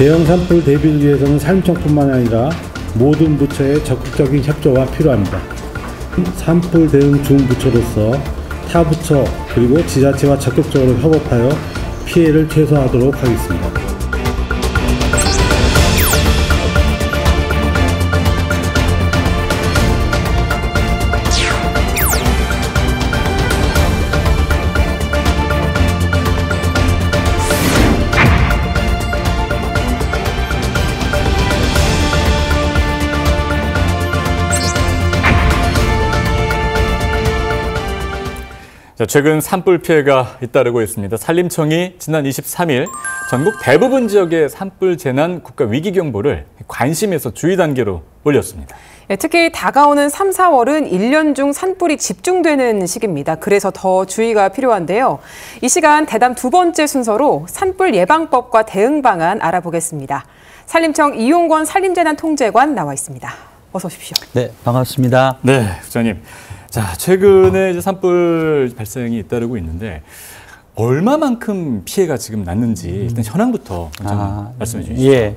대형 산불 대비를 위해서는 산림청뿐만 아니라 모든 부처의 적극적인 협조가 필요합니다. 산불 대응 중부처로서 타 부처 그리고 지자체와 적극적으로 협업하여 피해를 최소화하도록 하겠습니다. 최근 산불 피해가 잇따르고 있습니다. 산림청이 지난 23일 전국 대부분 지역의 산불 재난 국가 위기 경보를 관심에서 주의 단계로 올렸습니다. 특히 다가오는 3, 4월은 1년 중 산불이 집중되는 시기입니다. 그래서 더 주의가 필요한데요. 이 시간 대담 두 번째 순서로 산불 예방법과 대응 방안 알아보겠습니다. 산림청 이용권 산림재난통제관 나와 있습니다. 어서 오십시오. 네, 반갑습니다. 네, 부장님. 자, 최근에 이제 산불 발생이 잇따르고 있는데 얼마만큼 피해가 지금 났는지 일단 현황부터 좀 말씀해 주시죠. 예.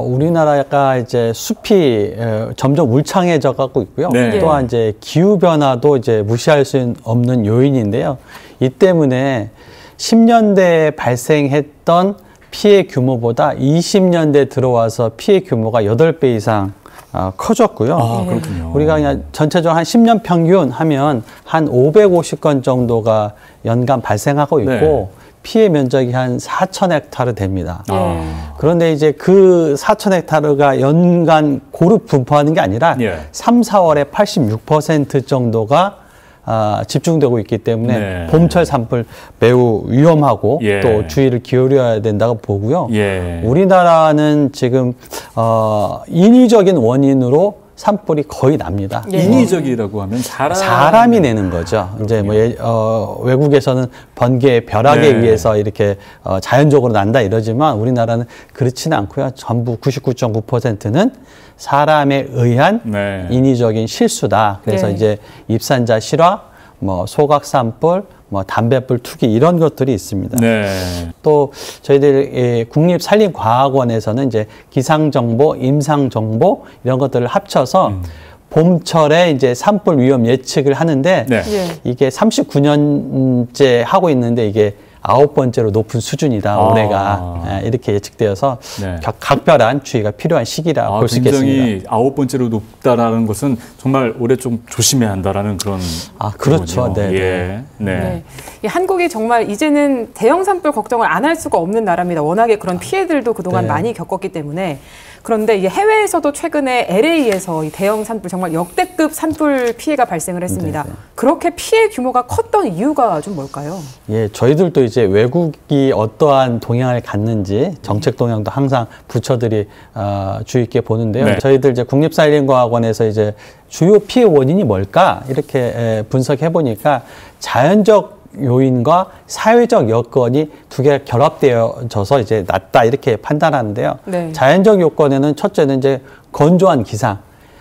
우리나라가 이제 숲이 점점 울창해져 가고 있고요. 네. 또한 이제 기후 변화도 이제 무시할 수 없는 요인인데요. 이 때문에 10년대에 발생했던 피해 규모보다 20년대 들어와서 피해 규모가 8배 이상 커졌고요. 아, 그렇군요. 우리가 그냥 전체적으로 한 10년 평균 하면 한 550건 정도가 연간 발생하고 있고 네. 피해 면적이 한 4,000헥타르 됩니다. 그런데 이제 그 4,000헥타르가 연간 고루 분포하는 게 아니라 3, 4월에 86% 정도가 집중되고 있기 때문에 네. 봄철 산불 매우 위험하고 예. 또 주의를 기울여야 된다고 보고요. 예. 우리나라는 지금 인위적인 원인으로 산불이 거의 납니다. 예. 인위적이라고 하면 사람이 내는 거죠. 이제 뭐 외국에서는 번개, 벼락에 네. 의해서 이렇게 자연적으로 난다 이러지만 우리나라는 그렇지는 않고요. 전부 99.9%는 사람에 의한 네. 인위적인 실수다. 그래서 네. 이제 입산자 실화, 뭐 소각 산불, 뭐 담뱃불 투기 이런 것들이 있습니다. 네. 또 저희들 국립산림과학원에서는 이제 기상정보, 임상정보 이런 것들을 합쳐서 봄철에 이제 산불 위험 예측을 하는데 네. 예. 이게 39년째 하고 있는데 이게 9번째로 높은 수준이다, 올해가. 이렇게 예측되어서 네. 각별한 주의가 필요한 시기라 볼 수 있겠습니다. 굉장히 9번째로 높다라는 것은 정말 올해 좀 조심해야 한다라는 그런. 그렇죠. 네. 예. 네. 네. 이 한국이 정말 이제는 대형 산불 걱정을 안 할 수가 없는 나라입니다. 워낙에 그런 피해들도 그동안 네. 많이 겪었기 때문에. 그런데 이게 해외에서도 최근에 LA에서 이 대형 산불 정말 역대급 산불 피해가 발생을 했습니다. 네. 그렇게 피해 규모가 컸던 이유가 좀 뭘까요? 예, 저희들도 이제 외국이 어떠한 동향을 갖는지 정책 동향도 항상 부처들이 주의 있게 보는데요. 네. 저희들 이제 국립산림과학원에서 이제 주요 피해 원인이 뭘까 이렇게 분석해 보니까 자연적 요인과 사회적 여건이 두 개가 결합되어져서 이제 낮다 이렇게 판단하는데요. 네. 자연적 요건에는 첫째는 이제 건조한 기상.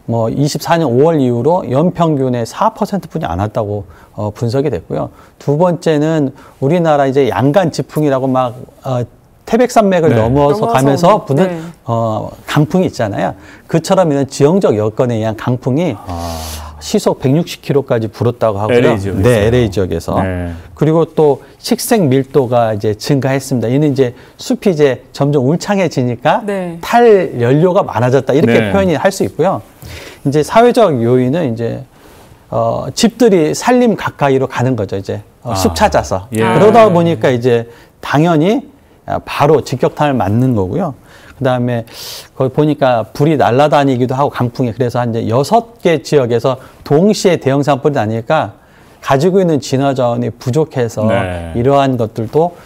뭐 24년 5월 이후로 연평균의 4%뿐이 안 왔다고 분석이 됐고요. 두 번째는 우리나라 이제 양간 지풍이라고 막 태백산맥을 네. 넘어서 가면서 부는 네. 강풍이 있잖아요. 그처럼 이런 지형적 여건에 의한 강풍이 시속 160km까지 불었다고 하고요. LA 지역에서. 네, LA 지역에서. 네. 그리고 또 식생 밀도가 이제 증가했습니다. 이는 이제 숲이 이제 점점 울창해지니까 네. 탈 연료가 많아졌다 이렇게 네. 표현이 할 수 있고요. 이제 사회적 요인은 이제 집들이 산림 가까이로 가는 거죠. 이제 숲 찾아서. 예. 그러다 보니까 이제 당연히 바로 직격탄을 맞는 거고요. 그다음에 거기 보니까 불이 날아다니기도 하고 강풍이 그래서 한 이제 6개 지역에서 동시에 대형 산불이 나니까 가지고 있는 진화자원이 부족해서 네. 이러한 것들도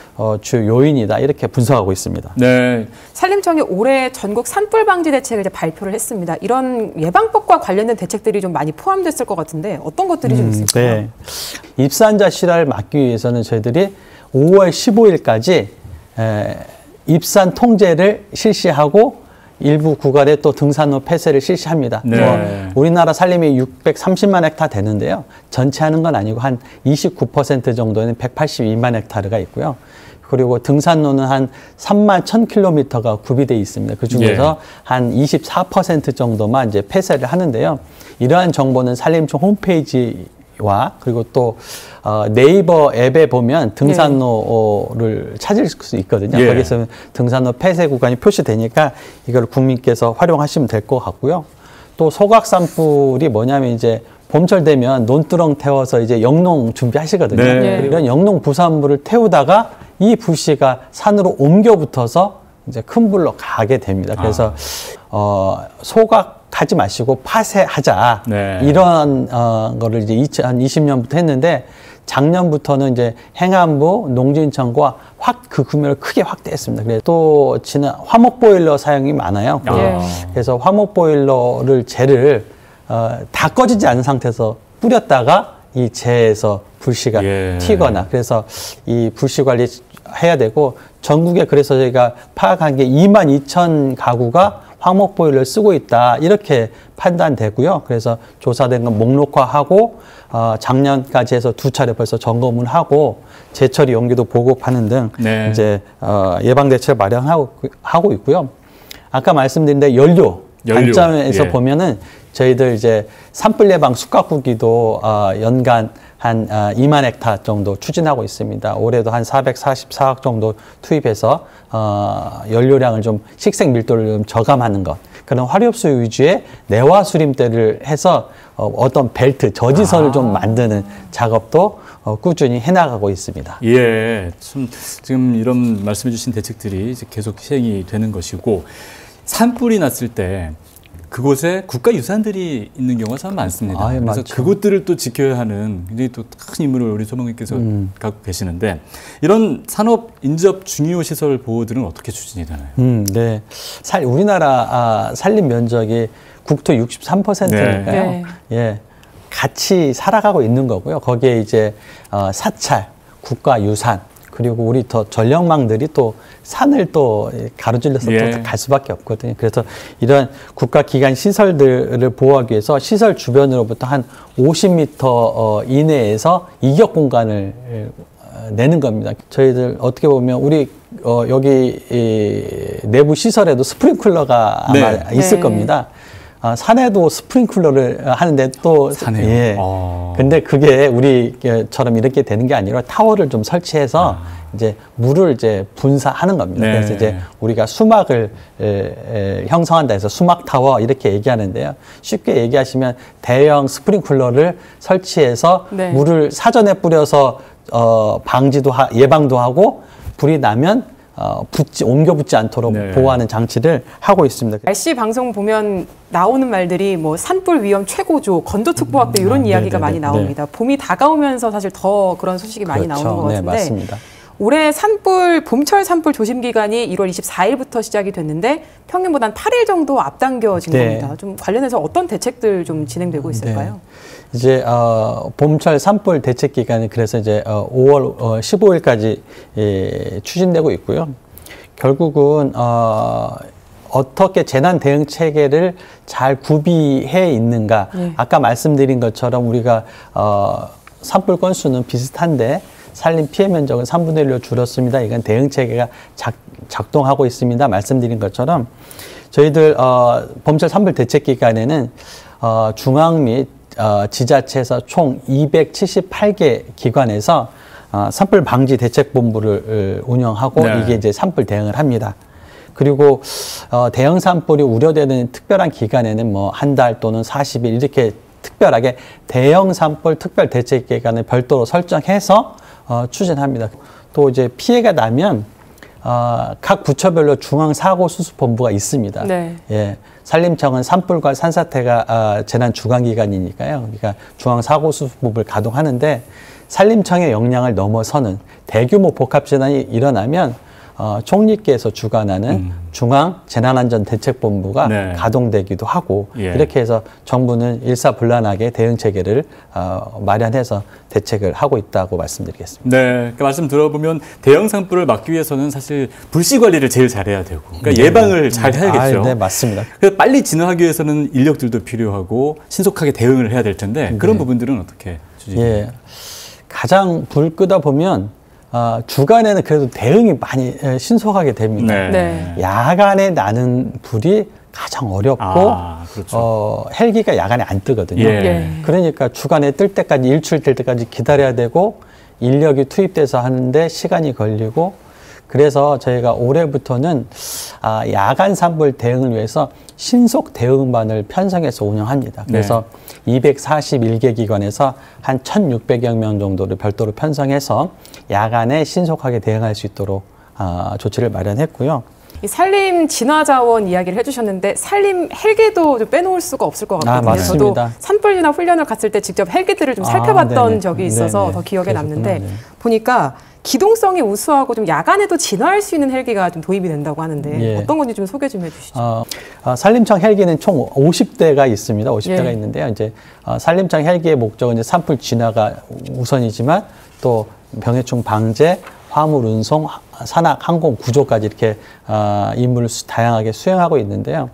주요 요인이다 이렇게 분석하고 있습니다. 네. 산림청이 올해 전국 산불 방지 대책을 이제 발표를 했습니다. 이런 예방법과 관련된 대책들이 좀 많이 포함됐을 것 같은데 어떤 것들이 좀 있을까요? 네. 입산자 실화를 막기 위해서는 저희들이 5월 15일까지 입산 통제를 실시하고 일부 구간에 또 등산로 폐쇄를 실시합니다. 네. 우리나라 산림이 630만 헥타 되는데요. 전체 하는 건 아니고 한 29% 정도는 182만 헥타르가 있고요. 그리고 등산로는 한 31,000km가 구비되어 있습니다. 그 중에서 한 24% 정도만 이제 폐쇄를 하는데요. 이러한 정보는 산림청 홈페이지와 그리고 또 네이버 앱에 보면 등산로를 찾을 수 있거든요. 거기서 등산로 폐쇄 구간이 표시되니까 이걸 국민께서 활용하시면 될 것 같고요. 또 소각 산불이 뭐냐면 이제 봄철 되면 논두렁 태워서 이제 영농 준비하시거든요. 이런 영농 부산물을 태우다가 이 불씨가 산으로 옮겨 붙어서 이제 큰 불로 가게 됩니다. 그래서 소각하지 마시고 파쇄하자. 이런 거를 이제 2020년부터 했는데 작년부터는 이제 행안부, 농진청과 그 규모를 크게 확대했습니다. 그래서 또 화목 보일러 사용이 많아요. 그래서 화목 보일러를 재를 다 꺼지지 않은 상태에서 뿌렸다가 이 재에서 불씨가 튀거나 그래서 이 불씨 관리 해야 되고 전국에 그래서 저희가 파악한 게 22,000 가구가 화목 보일러를 쓰고 있다 이렇게 판단되고요. 그래서 조사된 건 목록화하고 작년까지 해서 2차례 벌써 점검을 하고 재처리 용기도 보급하는 등 이제 예방 대책을 마련하고 있고요. 아까 말씀드린 데 연료. 관점에서 보면은 저희들 이제 산불 예방 숙각구기도 연간 한 2만 헥타 정도 추진하고 있습니다. 올해도 한 444억 정도 투입해서 연료량을 좀 식생 밀도를 좀 저감하는 것. 그런 화력수 위주의 내화 수림대를 해서 어떤 벨트, 저지선을 좀 만드는 작업도 꾸준히 해나가고 있습니다. 참 지금 이런 말씀해 주신 대책들이 이제 계속 시행이 되는 것이고 산불이 났을 때 그곳에 국가유산들이 있는 경우가 참 많습니다. 그래서 맞죠. 그곳들을 또 지켜야 하는 굉장히 또 큰 임무를 우리 소방관께서 갖고 계시는데 이런 산업 인접 중요 시설 보호들은 어떻게 추진이 되나요? 네, 우리나라 산림 면적이 국토 63%니까요. 같이 살아가고 있는 거고요. 거기에 이제 사찰, 국가유산 그리고 우리 더 전력망들이 또 산을 또 가로질러서 또 갈 수밖에 없거든요. 그래서 이런 국가기관 시설들을 보호하기 위해서 시설 주변으로부터 한 50m 이내에서 이격 공간을 내는 겁니다. 저희들 어떻게 보면 우리 여기 내부 시설에도 스프링클러가 아마 있을 겁니다. 산에도 스프링클러를 하는데 또 근데 그게 우리처럼 이렇게 되는 게 아니라 타워를 좀 설치해서 이제 물을 이제 분사하는 겁니다. 그래서 이제 우리가 수막을 형성한다 해서 수막 타워 이렇게 얘기하는데요. 쉽게 얘기하시면 대형 스프링클러를 설치해서 물을 사전에 뿌려서 예방도 하고 불이 나면 옮겨 붙지 않도록 보호하는 장치를 하고 있습니다. 날씨 방송 보면 나오는 말들이 뭐 산불 위험 최고조, 건조특보학대 이런 이야기가 많이 나옵니다. 봄이 다가오면서 사실 더 그런 소식이 많이 나오는 것 같은데 맞습니다. 올해 봄철 산불 조심 기간이 1월 24일부터 시작이 됐는데 평년보다 한 8일 정도 앞당겨진 겁니다. 좀 관련해서 어떤 대책들 좀 진행되고 있을까요? 이제 봄철 산불 대책 기간이 그래서 이제 5월 15일까지 추진되고 있고요. 결국은 어떻게 재난 대응 체계를 잘 구비해 있는가. 아까 말씀드린 것처럼 우리가 산불 건수는 비슷한데 산림 피해 면적은 3분의 1로 줄었습니다. 이건 대응 체계가 작동하고 있습니다. 말씀드린 것처럼 저희들 봄철 산불 대책 기간에는 중앙 및 지자체에서 총 278개 기관에서 산불 방지 대책본부를 운영하고 이게 이제 산불 대응을 합니다. 그리고 대형 산불이 우려되는 특별한 기간에는 뭐 한 달 또는 40일 이렇게 특별하게 대형 산불 특별 대책 기간을 별도로 설정해서 추진합니다. 또 이제 피해가 나면 각 부처별로 중앙사고수습본부가 있습니다. 산림청은 산불과 산사태가 재난 주관기관이니까요. 그러니까 중앙사고수습본부를 가동하는데 산림청의 역량을 넘어서는 대규모 복합재난이 일어나면 총리께서 주관하는 중앙재난안전대책본부가 가동되기도 하고 이렇게 해서 정부는 일사불란하게 대응체계를 마련해서 대책을 하고 있다고 말씀드리겠습니다. 그 말씀 들어보면 대형 산불을 막기 위해서는 사실 불씨 관리를 제일 잘해야 되고 그러니까 예방을 잘 해야겠죠. 맞습니다. 그래서 빨리 진화하기 위해서는 인력들도 필요하고 신속하게 대응을 해야 될 텐데 그런 부분들은 어떻게 추진해요? 가장 불 끄다 보면 주간에는 그래도 대응이 많이 신속하게 됩니다. 네. 네. 야간에 나는 불이 가장 어렵고 그렇죠. 헬기가 야간에 안 뜨거든요. 예. 그러니까 주간에 뜰 때까지 일주일 될 때까지 기다려야 되고 인력이 투입돼서 하는데 시간이 걸리고 그래서 저희가 올해부터는 야간 산불 대응을 위해서 신속 대응반을 편성해서 운영합니다. 그래서 241개 기관에서 한 1,600여 명 정도를 별도로 편성해서 야간에 신속하게 대응할 수 있도록 조치를 마련했고요. 이 산림 진화 자원 이야기를 해주셨는데 산림 헬기도 좀 빼놓을 수가 없을 것 같거든요. 맞습니다. 저도 산불 진화 훈련을 갔을 때 직접 헬기들을 좀 살펴봤던 네네. 적이 있어서 네네. 더 기억에 그러셨구나. 남는데 네. 보니까 기동성이 우수하고 좀 야간에도 진화할 수 있는 헬기가 좀 도입이 된다고 하는데 예. 어떤 건지 좀 소개 좀 해주시죠. 산림청 헬기는 총 50대가 있습니다. 50대가 예. 있는데요. 이제 산림청 헬기의 목적은 이제 산불 진화가 우선이지만 또 병해충 방제, 화물 운송, 산악, 항공 구조까지 이렇게 임무를 다양하게 수행하고 있는데요.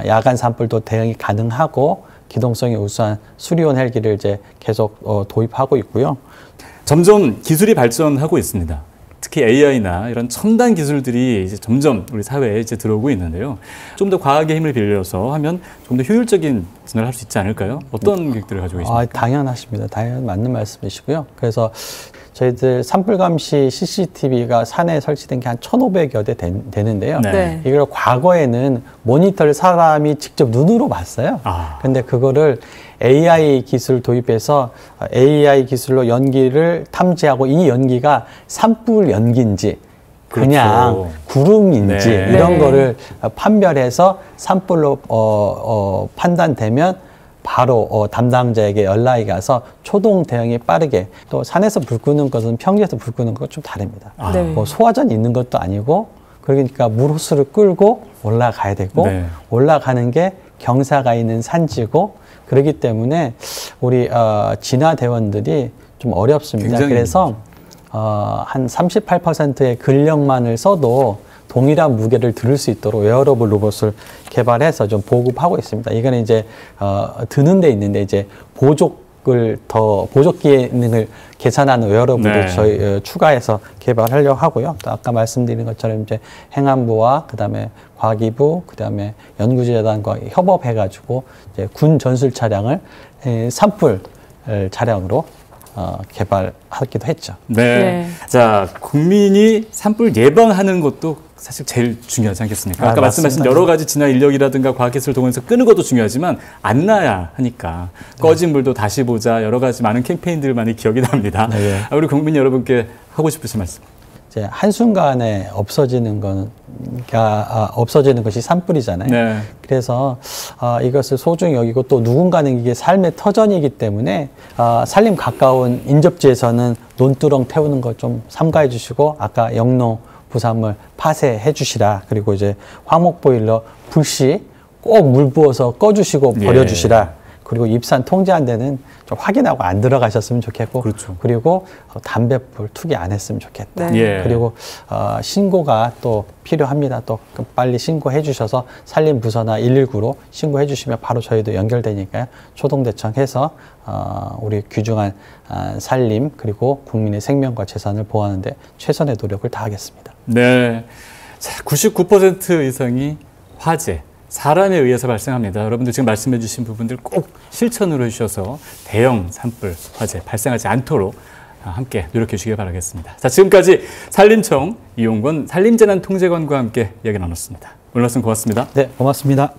야간 산불도 대응이 가능하고 기동성이 우수한 수리온 헬기를 이제 계속 도입하고 있고요. 점점 기술이 발전하고 있습니다. 특히 AI나 이런 첨단 기술들이 이제 점점 우리 사회에 이제 들어오고 있는데요. 좀 더 과학의 힘을 빌려서 하면 좀 더 효율적인 진화를 할 수 있지 않을까요? 어떤 계획들을 가지고 계십니까? 당연하십니다. 당연 맞는 말씀이시고요. 그래서 저희들 산불 감시 CCTV가 산에 설치된 게 한 1,500여 대 되는데요. 네. 이걸 과거에는 모니터를 사람이 직접 눈으로 봤어요. 근데 그거를 AI 기술 도입해서 AI 기술로 연기를 탐지하고 이 연기가 산불 연기인지 그냥 구름인지 네. 이런 네. 거를 판별해서 산불로 판단되면 바로 담당자에게 연락이 가서 초동 대응이 빠르게 또 산에서 불 끄는 것은 평지에서 불 끄는 것과 좀 다릅니다. 네. 뭐 소화전 있는 것도 아니고 그러니까 물호스를 끌고 올라가야 되고 네. 올라가는 게 경사가 있는 산지고 그렇기 때문에 우리 진화대원들이 좀 어렵습니다. 굉장히 그래서 한 38%의 근력만을 써도 동일한 무게를 들을 수 있도록 웨어러블 로봇을 개발해서 좀 보급하고 있습니다. 이거는 이제 드는 데 있는데 이제 보조 기능을 계산하는 웨어러블을 저희 추가해서 개발하려고 하고요. 또 아까 말씀드린 것처럼 이제 행안부와 그다음에 과기부, 그다음에 연구재단과 협업해가지고 이제 군 전술 차량을 산불 차량으로 개발하기도 했죠. 네. 네. 자, 국민이 산불 예방하는 것도 사실 제일 중요하지 않겠습니까? 아까 말씀하신 여러 가지 진화 인력이라든가 과학기술을 동원해서 끄는 것도 중요하지만 안 나야 하니까 꺼진 불도 다시 보자 여러 가지 많은 캠페인들 많이 기억이 납니다. 네. 우리 국민 여러분께 하고 싶으신 말씀. 이제 한순간에 없어지는 것이 산불이잖아요. 네. 그래서 이것을 소중히 여기고 또 누군가는 이게 삶의 터전이기 때문에 산림 가까운 인접지에서는 논두렁 태우는 거 좀 삼가해 주시고 아까 영농 부산물 파쇄해 주시라. 그리고 이제 화목 보일러 불시 꼭 물 부어서 꺼주시고 버려주시라. 그리고 입산 통제한 데는 좀 확인하고 안 들어가셨으면 좋겠고, 그렇죠. 그리고 담배불 투기 안 했으면 좋겠다. 네. 그리고 신고가 또 필요합니다. 또 빨리 신고해 주셔서 산림부서나 119로 신고해 주시면 바로 저희도 연결되니까요. 초동대청해서 우리 귀중한 산림 그리고 국민의 생명과 재산을 보호하는 데 최선의 노력을 다하겠습니다. 네. 자, 99% 이상이 화재. 사람에 의해서 발생합니다. 여러분들 지금 말씀해 주신 부분들 꼭 실천으로 해주셔서 대형 산불 화재 발생하지 않도록 함께 노력해 주시길 바라겠습니다. 자, 지금까지 산림청 이용권 산림재난통제관과 함께 이야기 나눴습니다. 오늘 말씀 고맙습니다. 네, 고맙습니다.